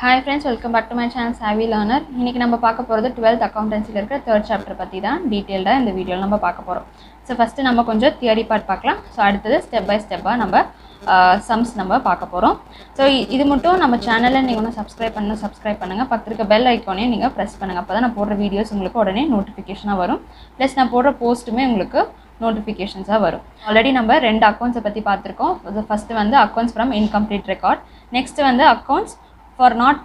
Hi friends, welcome back to my channel Savvy Learner. இன்னைக்கு நம்ம பார்க்க போறது 12th accountancyல இருக்கிற 3rd chapter பத்தி தான் டீடைலா இந்த வீடியோல நம்ம பார்க்க போறோம். சோ ஃபர்ஸ்ட் நம்ம கொஞ்சம் தியரி பார்ட் பார்க்கலாம். சோ அடுத்து ஸ்டெப் பை ஸ்டெப்பா நம்ம சம்ஸ் நம்ம பார்க்க போறோம். சோ இது மட்டும் நம்ம சேனலை நீங்க இன்னும் சப்ஸ்கிரைப் பண்ணுங்க. பக்கத்துல இருக்க பெல் ஐகானையும் நீங்க பிரஸ் பண்ணுங்க. அப்பதான் நான் போடுற வீடியோஸ் உங்களுக்கு உடனே நோட்டிஃபிகேஷனா வரும். ப்ளஸ் நான் போடுற போஸ்ட்டுமே உங்களுக்கு நோட்டிஃபிகேஷன்ஸாக வரும். ஆல்ரெடி நம்ம ரெண்டு அக்கௌண்ட்ஸை பற்றி பார்த்துருக்கோம். ஃபஸ்ட்டு வந்து accounts from incomplete record, next வந்து accounts for not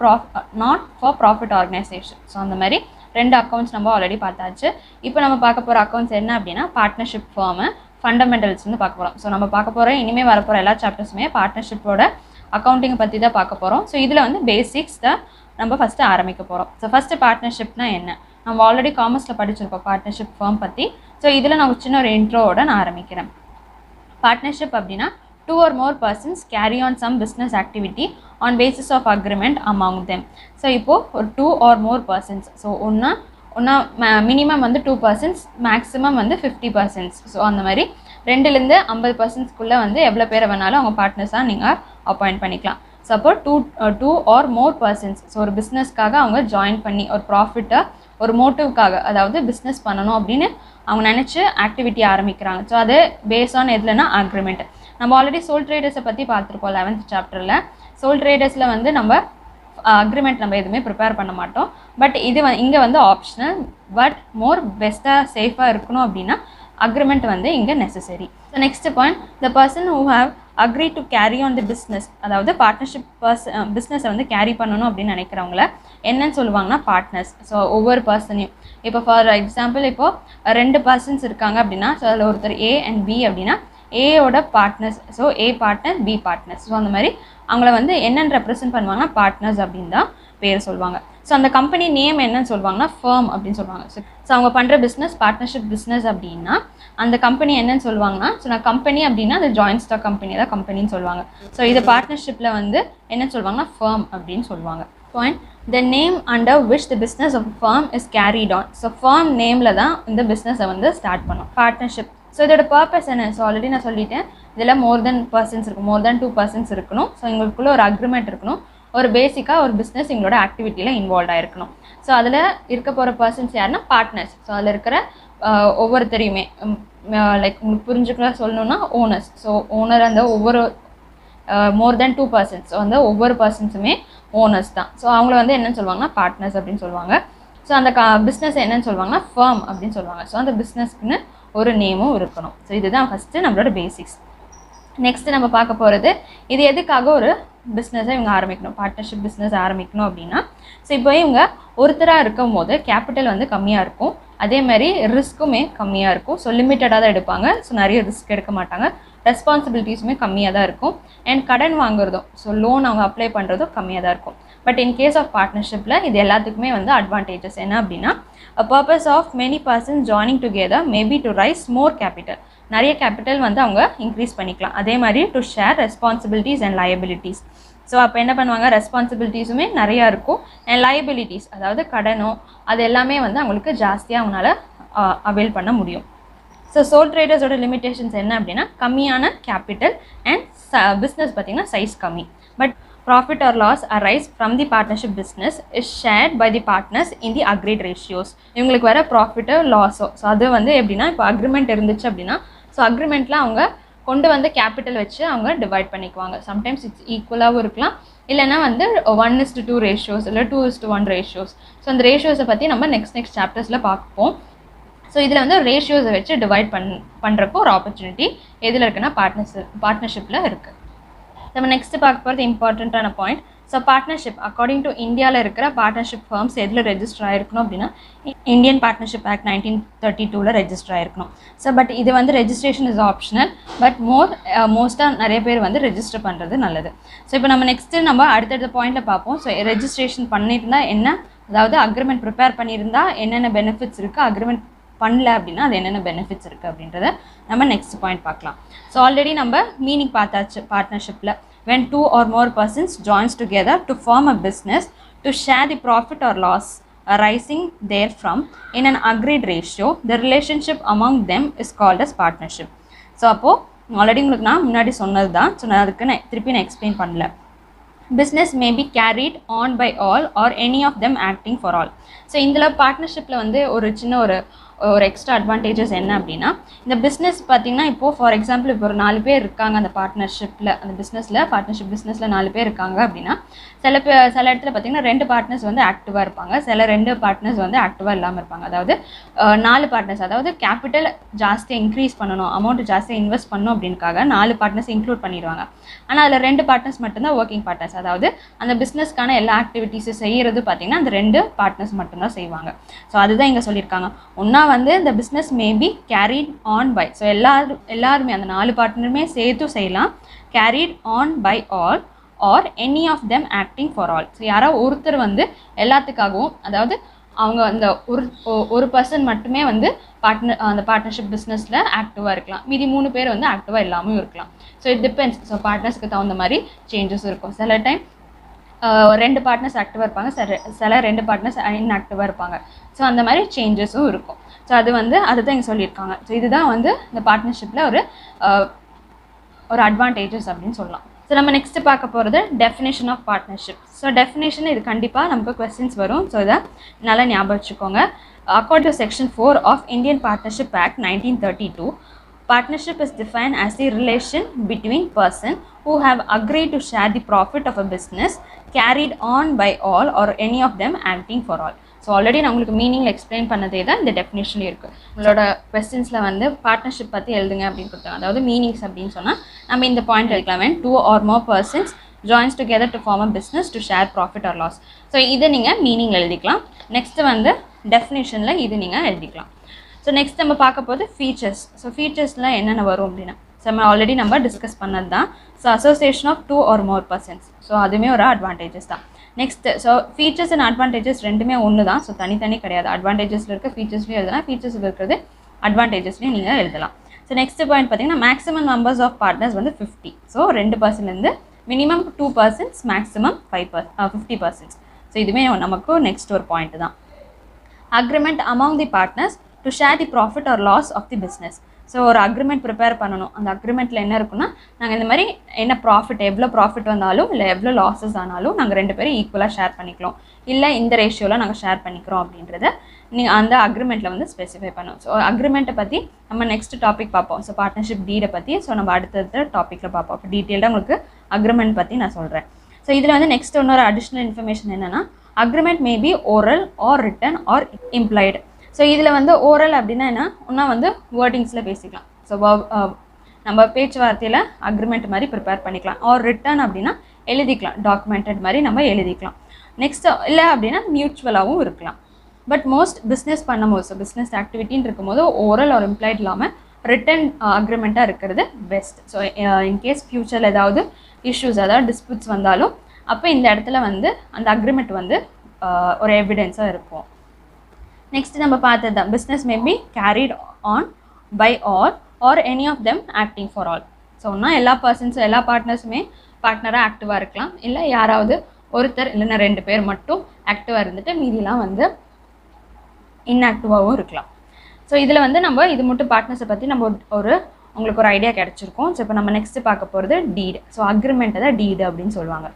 for profit organisation. So அந்த மாதிரி ரெண்டு அக்கௌண்ட்ஸ் நம்ம ஆல்ரெடி பார்த்தாச்சு. இப்போ நம்ம பார்க்க போகிற அக்கௌண்ட்ஸ் என்ன அப்படின்னா பார்ட்னர்ஷிப் ஃபார்மு ஃபண்டமெண்டல்ஸ் வந்து பார்க்க போகிறோம். ஸோ நம்ம பார்க்க போகிற இனிமேல் வரப்போகிற எல்லா சாப்டர்ஸுமே பார்ட்னர்ஷிப்போட அக்கௌண்டிங்கை பற்றி தான் பார்க்க போகிறோம். ஸோ இதில் வந்து பேசிக்ஸ் தான் நம்ம ஃபஸ்ட்டு ஆரம்பிக்க போகிறோம். ஸோ ஃபஸ்ட்டு பார்ட்னர்ஷிப்னா என்ன, நம்ம ஆல்ரெடி காமர்ஸில் படிச்சிருக்கோம் பார்ட்னர்ஷிப் ஃபார்ம் பற்றி. ஸோ இதில் நான் சின்ன ஒரு இன்ட்ரோவோட நான் ஆரம்பிக்கிறேன். பார்ட்னர்ஷிப் அப்படின்னா two or more persons carry on some business activity on basis of agreement among them. So இப்போது ஒரு 2 or more persons, ஸோ ஒன்றா மினிமம் வந்து 2 persons, மேக்ஸிமம் வந்து 50 persons. ஸோ அந்த மாதிரி 2லேருந்து 50 personsக்குள்ளே வந்து எவ்வளோ பேரை வேணாலும் அவங்க பார்ட்னர்ஸாக நீங்கள் அப்பாயிண்ட் பண்ணிக்கலாம். ஸோ அப்போ two or more persons, so ஒரு பிஸ்னஸ்க்காக அவங்க ஜாயின் பண்ணி ஒரு ப்ராஃபிட்டை ஒரு மோட்டிவ்க்காக, அதாவது பிஸ்னஸ் பண்ணணும் அப்படின்னு அவங்க நினச்சி ஆக்டிவிட்டி ஆரம்பிக்கிறாங்க. ஸோ அது பேஸ் ஆன் எதுலன்னா அக்ரிமெண்ட். நம்ம ஆல்ரெடி சோல் ட்ரேடர்ஸை பற்றி பார்த்துருப்போம் 11th சாப்டரில். சோல் ட்ரேடர்ஸில் வந்து நம்ம அக்ரிமெண்ட் நம்ம எதுவுமே ப்ரிப்பேர் பண்ண மாட்டோம். பட் இது இங்கே வந்து ஆப்ஷனல், பட் மோர் பெஸ்ட்டாக சேஃபாக இருக்கணும் அப்படின்னா அக்ரிமெண்ட் வந்து இங்கே necessary. So next point, the person who have agree to carry on the business, அதாவது பார்ட்னர்ஷிப் பிஸ்னஸை வந்து கேரி பண்ணணும் அப்படின்னு நினைக்கிறவங்கள என்னன்னு சொல்லுவாங்கன்னா பார்ட்னர்ஸ். ஸோ ஒவ்வொரு பர்சனையும் இப்போ ஃபார் எக்ஸாம்பிள் இப்போது 2 பர்சன்ஸ் இருக்காங்க அப்படின்னா, ஸோ அதில் ஒருத்தர் ஏ அண்ட் பி அப்படின்னா ஏயோட பார்ட்னர்ஸ், ஸோ ஏ பார்ட்னர் பி பார்ட்னர்ஸ். ஸோ அந்த மாதிரி அவங்கள வந்து என்னென்னு ரெப்ரசென்ட் பண்ணுவாங்கன்னா பார்ட்னர்ஸ் அப்படின்னு தான் பேர் சொல்லுவாங்க. ஸோ அந்த கம்பெனி நேம் என்னன்னு சொல்லுவாங்கன்னா ஃபர்ம் அப்படின்னு சொல்லுவாங்க. ஸோ அவங்க பண்ணுற பிஸ்னஸ் பார்ட்னர்ஷிப் பிஸ்னஸ் அப்படின்னா அந்த கம்பெனி என்னன்னு சொல்லுவாங்கன்னா, ஸோ நான் கம்பெனி அப்படின்னா அது ஜாயின்ட் ஸ்டாக் கம்பெனி தான் கம்பெனின்னு சொல்லுவாங்க. ஸோ இது பார்ட்னர்ஷிப்பில் வந்து என்ன சொல்லுவாங்கன்னா ஃபர்ம் அப்படின்னு சொல்லுவாங்க. Point, the name under which the business of firm is carried on. So firm நேமில் தான் இந்த பிஸ்னஸை வந்து ஸ்டார்ட் பண்ணும் பார்ட்னர்ஷிப். ஸோ இதோட பர்பஸ் என்ன, ஸோ ஆல்ரெடி நான் சொல்லிட்டேன், இதில் மோர் தென் பர்சன்ஸ் இருக்கும், மோர் தென் 2 persons இருக்கணும். ஸோ எங்களுக்குள்ள ஒரு அக்ரிமெண்ட் இருக்கணும், ஒரு பேசிக்காக ஒரு பிஸ்னஸ் எங்களோட ஆக்டிவிட்டியில் இன்வால்வ் ஆகிருக்கணும். ஸோ அதில் இருக்க போகிற பர்சன்ஸ் யாருன்னா பார்ட்னர்ஸ். ஸோ அதில் இருக்கிற ஒவ்வொருத்தரையுமே லைக் உங்களுக்கு புரிஞ்சுக்க சொல்லணுன்னா ஓனர்ஸ். ஸோ ஓனர் அந்த ஒவ்வொரு மோர் தென் 2 persons, ஸோ அந்த ஒவ்வொரு பர்சன்ஸுமே ஓனர்ஸ் தான். ஸோ அவங்கள வந்து என்னன்னு சொல்லுவாங்கன்னா பார்ட்னர்ஸ் அப்படின்னு சொல்லுவாங்க. ஸோ அந்த பிஸ்னஸ் என்னன்னு சொல்லுவாங்கன்னா ஃபர்ம் அப்படின்னு சொல்லுவாங்க. ஸோ அந்த பிஸ்னஸ்க்குன்னு ஒரு நேமும் இருக்கணும். ஸோ இதுதான் ஃபஸ்ட்டு நம்மளோட பேசிக்ஸ். நெக்ஸ்ட்டு நம்ம பார்க்க போகிறது, இது எதுக்காக ஒரு பிஸ்னஸை இவங்க ஆரம்பிக்கணும், பார்ட்னர்ஷிப் பிஸ்னஸ் ஆரம்பிக்கணும் அப்படின்னா, ஸோ இப்போ இவங்க ஒருத்தராக இருக்கும் போது கேபிட்டல் வந்து கம்மியாக இருக்கும், அதே மாதிரி ரிஸ்க்குமே கம்மியாக இருக்கும். ஸோ லிமிட்டடாக தான் எடுப்பாங்க, ஸோ நிறைய ரிஸ்க் எடுக்க மாட்டாங்க, ரெஸ்பான்சிபிலிட்டிஸுமே கம்மியாக தான் இருக்கும், அண்ட் கடன் வாங்குறதும், ஸோ லோன் அவங்க அப்ளை பண்ணுறதும் கம்மியாக தான் இருக்கும். பட் இன் கேஸ் ஆஃப் பார்ட்னர்ஷிப்பில் இது எல்லாத்துக்குமே வந்து அட்வான்டேஜஸ் என்ன அப்படின்னா, a purpose of many persons joining together may be to raise more capital. நிறைய கேபிட்டல் வந்து அவங்க இன்க்ரீஸ் பண்ணிக்கலாம். அதே மாதிரி to share responsibilities and liabilities. So அப்போ என்ன பண்ணுவாங்க, ரெஸ்பான்சிபிலிட்டிஸுமே நிறையா இருக்கும், அண்ட் லயபிலிட்டிஸ் அதாவது கடனோ அது எல்லாமே வந்து அவங்களுக்கு ஜாஸ்தியாக அவங்களால அவைல் பண்ண முடியும். ஸோ சோல் ட்ரேடர்ஸோட லிமிடேஷன்ஸ் என்ன அப்படின்னா கம்மியான கேபிட்டல் அண்ட் பிஸ்னஸ் பார்த்திங்கன்னா சைஸ் கம்மி. But profit or loss arise from the partnership business is shared by the partners in the agreed ratios. இவங்களுக்கு வர ப்ராஃபிட்டோ லாஸோ, ஸோ அது வந்து எப்படின்னா இப்போ அக்ரிமெண்ட் இருந்துச்சு அப்படின்னா, ஸோ அக்ரிமெண்ட்டில் அவங்க கொண்டு வந்து கேபிட்டல் வச்சு அவங்க டிவைட் பண்ணிக்குவாங்க. சம்டைம்ஸ் இட்ஸ் ஈக்குவலாகவும் இருக்கலாம், இல்லைனா வந்து 1:2 ரேஷியோஸ் இல்லை 2:1 ரேஷியோஸ். ஸோ அந்த ரேஷியோஸை பற்றி நம்ம நெக்ஸ்ட் சாப்டர்ஸில் பார்ப்போம். ஸோ இதில் வந்து ரேஷியோஸை வச்சு டிவைட் பண்ணுறப்போ ஒரு ஆப்பர்ச்சுனிட்டி எதில் இருக்குன்னா பார்ட்னர்ஷிப்பில் இருக்குது. நம்ம நெக்ஸ்ட் பார்க்க போகிறது இம்பார்ட்டண்ட்டான point. So partnership according to இந்தியாவில் இருக்கிற பார்ட்னர்ஷிப் ஃபார்ம்ஸ் எதில் ரெஜிஸ்டர் ஆகிருக்கணும் அப்படின்னா இந்தியன் பார்ட்னர்ஷிப் ஆக்ட் 1932 ரெஜிஸ்டர் ஆகிருக்கணும். ஸோ பட் இது வந்து ரெஜிஸ்ட்ரேஷன் இஸ் ஆப்ஷனல், பட் மோஸ்ட்டாக நிறைய பேர் வந்து ரெஜிஸ்டர் பண்ணுறது நல்லது. ஸோ இப்போ நம்ம நெக்ஸ்ட்டு நம்ம அடுத்தடுத்த பாயிண்ட்டில் பார்ப்போம். ஸோ ரெஜிஸ்ட்ரேஷன் பண்ணியிருந்தால் என்ன, அதாவது அக்ரிமெண்ட் ப்ரிப்பேர் பண்ணியிருந்தால் என்னென்ன பெனிஃபிட்ஸ் இருக்குது, அக்ரிமெண்ட் பண்ணல அப்படின்னா அது என்னென்ன பெனிஃபிட்ஸ் இருக்குது அப்படின்றத நம்ம நெக்ஸ்ட் பாயிண்ட் பார்க்கலாம். ஸோ ஆல்ரெடி நம்ம மீனிங் பார்த்தாச்சு பார்ட்னர்ஷிப்பில், when 2 or more persons joins together to form a business to share the profit or loss arising therefrom in an agreed ratio, the relationship among them is called as partnership. So அப்போது already உங்களுக்கு நான் முன்னாடி சொன்னது தான், so நான் அதுக்கு திருப்பி நான் எக்ஸ்பிளைன் பண்ணல. business may be carried on by all or any of them acting for all. So இதில் பார்ட்னர்ஷிப்பில் வந்து ஒரு சின்ன ஒரு எக்ஸ்ட்ரா அட்வான்டேஜஸ் என்ன அப்படின்னா, இந்த பிஸ்னஸ் பார்த்திங்கன்னா இப்போது ஃபார் எக்ஸாம்பிள் இப்போ ஒரு 4 பேர் இருக்காங்க அந்த பார்ட்னர்ஷிப்பில், அந்த பார்ட்னர்ஷிப் பிஸ்னஸில் 4 பேர் இருக்காங்க அப்படின்னா, சில இடத்துல பார்த்திங்கன்னா 2 பார்ட்னர்ஸ் வந்து ஆக்டிவாக இருப்பாங்க, சில 2 பார்ட்னர்ஸ் வந்து ஆக்டிவாக இல்லாமல் இருப்பாங்க. அதாவது 4 பார்ட்னர்ஸ், அதாவது கேபிட்டல் ஜாஸ்தியாக இன்க்ரீஸ் பண்ணணும், அமௌண்ட் ஜாஸ்தியாக இன்வெஸ்ட் பண்ணணும் அப்படின்னுக்காக 4 பார்ட்னர்ஸ் இன்க்ளூட் பண்ணிடுவாங்க. ஆனால் அதில் 2 பார்ட்னர்ஸ் மட்டும்தான் ஒர்க்கிங் பார்ட்னர்ஸ், அதாவது அந்த பிஸ்னஸ்க்கான எல்லா ஆக்டிவிட்டீஸும் செய்கிறது பார்த்திங்கன்னா அந்த 2 பார்ட்னர்ஸ் மட்டும்தான் செய்வாங்க. ஸோ அதுதான் இங்கே சொல்லியிருக்காங்க. ஒன்றா வந்து இந்த business maybe carried on by, so எல்லாருமே அந்த 4 பார்ட்னருமே சேர்த்து செய்யலாம், carried on by all or any of them acting for all. So யாரோ ஒருத்தர் வந்து எல்லாத்துக்காகவும், அதாவது அவங்க அந்த ஒரு பர்சன் மட்டுமே வந்து அந்த பார்ட்னர்ஷிப் பிஸ்னஸில் ஆக்டிவாக இருக்கலாம், மீதி 3 பேர் வந்து ஆக்டிவாக இல்லாமல் இருக்கலாம். So it depends. ஸோ பார்ட்னர்ஸ்க்கு தகுந்த மாதிரி சேஞ்சஸ் இருக்கும். சில டைம் 2 பார்ட்னர்ஸ் ஆக்டிவாக இருப்பாங்க, சில 2 பார்ட்னர்ஸ் இன்ஆக்டிவாக இருப்பாங்க. ஸோ அந்த மாதிரி சேஞ்சஸும் இருக்கும். ஸோ அதுதான் இங்கே சொல்லியிருக்காங்க. ஸோ இதுதான் வந்து இந்த பார்ட்னர்ஷிப்பில் ஒரு அட்வான்டேஜஸ் அப்படின்னு சொல்லலாம். ஸோ நம்ம நெக்ஸ்ட்டு பார்க்க போகிறது definition of partnership. So definition இது கண்டிப்பாக நமக்கு கொஸ்டின்ஸ் வரும். ஸோ இதை நல்லா ஞாபகம் வச்சுக்கோங்க. According to section 4 of Indian partnership act 1932, partnership is defined as the relation between persons who have agreed to share the profit of a business carried on by all or any of them acting for all. So already நான் உங்களுக்கு மீனிங்கில் explain பண்ணதே தான் இந்த டெஃபினேஷன்லேயும் இருக்குது. உங்களோட கொஸ்டின்ஸில் வந்து partnership பற்றி எழுதுங்க அப்படின்னு கொடுத்தாங்க. அதாவது மீனிங்ஸ் அப்படின்னு சொன்னால் நம்ம இந்த பாயிண்ட் எழுதிக்கலாம். when 2 or more persons joins together to form a business to share profit or loss. So இதை நீங்கள் மீனிங் எழுதிக்கலாம். நெக்ஸ்ட்டு வந்து டெஃபினேஷனில் இது நீங்கள் எழுதிக்கலாம். ஸோ நெக்ஸ்ட் நம்ம பார்க்க போது ஃபீச்சர்ஸ். ஸோ ஃபீச்சர்ஸில் என்னென்ன வரும் அப்படின்னா, ஆல்ரெடி நம்ம டிஸ்கஸ் பண்ணது தான். So association of 2 or more persons, ஸோ அதுவுமே ஒரு அட்வான்டேஜஸ் தான். Next so features and advantages ரெண்டுமே ஒன்று தான். ஸோ தனித்தனி கிடையாது. அட்வான்டேஜஸில் இருக்க ஃபீச்சர்ஸ்லையும் எழுதலாம், ஃபீச்சர்ஸில் இருக்கிறது அட்வான்டேஜஸ்லையும் நீங்கள் எழுதலாம். ஸோ நெக்ஸ்ட் பாயிண்ட் பார்த்தீங்கன்னா மேக்ஸிமம் நம்பர்ஸ் ஆஃப் பார்ட்னர்ஸ் வந்து 50. So 2% minimum 2 persons, maximum 50%. So இதுவுமே நமக்கு நெக்ஸ்ட் ஒரு பாயிண்ட் தான். Agreement among the partners to share the profit or loss of the business. So ஒரு அக்ரிமெண்ட் ப்ரிப்பேர் பண்ணணும். அந்த அக்ரிமெண்ட்டில் என்ன இருக்குன்னா, நாங்கள் இந்த மாதிரி என்ன ப்ராஃபிட், எவ்வளோ ப்ராஃபிட் வந்தாலும் இல்லை எவ்வளோ லாஸஸ் ஆனாலும் நாங்கள் 2 பேரும் ஈக்குவலாக ஷேர் பண்ணிக்கலாம், இல்லை இந்த ரேஷியோவில் நாங்கள் ஷேர் பண்ணிக்கிறோம் அப்படின்றத நீங்கள் அந்த அக்ரிமெண்ட்டில் வந்து ஸ்பெசிஃபை பண்ணணும். ஸோ அக்ரிமெண்ட்டை பற்றி நம்ம நெக்ஸ்ட் டாபிக் பார்ப்போம். ஸோ பார்ட்னர்ஷிப் டீடை பற்றி நம்ம அடுத்தடுத்த டாப்பிக்கில் பார்ப்போம். இப்போ டீட்டெயில்டாக உங்களுக்கு அக்ரிமெண்ட் பற்றி நான் சொல்கிறேன். ஸோ இதில் வந்து நெக்ஸ்ட் இன்னொரு அடிஷ்னல் இன்ஃபர்மேஷன் என்னென்னா, agreement may be oral or written or implied. So இதில் வந்து ஓரல் அப்படின்னா என்ன, ஒன்றா வந்து வேர்டிங்ஸில் பேசிக்கலாம். ஸோ நம்ம பேச்சுவார்த்தையில் அக்ரிமெண்ட் மாதிரி ப்ரிப்பேர் பண்ணிக்கலாம். ஆர் ரிட்டன் அப்படின்னா எழுதிக்கலாம், டாக்குமெண்டட் மாதிரி நம்ம எழுதிக்கலாம். நெக்ஸ்ட்டு இல்லை அப்படின்னா மியூச்சுவலாகவும் இருக்கலாம். பட் மோஸ்ட் பிஸ்னஸ் பண்ணும்போது, ஸோ பிஸ்னஸ் ஆக்டிவிட்டின்னு இருக்கும்போது ஓரல் ஆர் இம்ப்ளைட் இல்லாமல் ரிட்டன் அக்ரிமெண்ட்டாக இருக்கிறது பெஸ்ட். ஸோ இன்கேஸ் ஃப்யூச்சரில் ஏதாவது இஷ்யூஸ், அதாவது டிஸ்பியூட்ஸ் வந்தாலும் அப்போ இந்த இடத்துல வந்து அந்த அக்ரிமெண்ட் வந்து ஒரு எவிடென்ஸாக இருக்கும். நெக்ஸ்ட் நம்ம பார்த்தது தான், business may be carried on by all or any of them acting for all. So ஒன்றா எல்லா பர்சன்ஸும் எல்லா பார்ட்னர்ஸுமே பார்ட்னராக ஆக்டிவாக இருக்கலாம், இல்லை யாராவது ஒருத்தர் இல்லைன்னா 2 பேர் மட்டும் ஆக்டிவாக இருந்துட்டு மீதிலாம் வந்து இன்ஆக்டிவாகவும் இருக்கலாம். ஸோ இதில் வந்து நம்ம இது மட்டும் பார்ட்னர்ஸை பற்றி நம்ம உங்களுக்கு ஒரு ஐடியா கிடச்சிருக்கோம். ஸோ இப்போ நம்ம நெக்ஸ்ட்டு பார்க்க போகிறது டீடு. ஸோ அக்ரிமெண்ட்டை தான் டீடு அப்படின்னு சொல்லுவாங்க.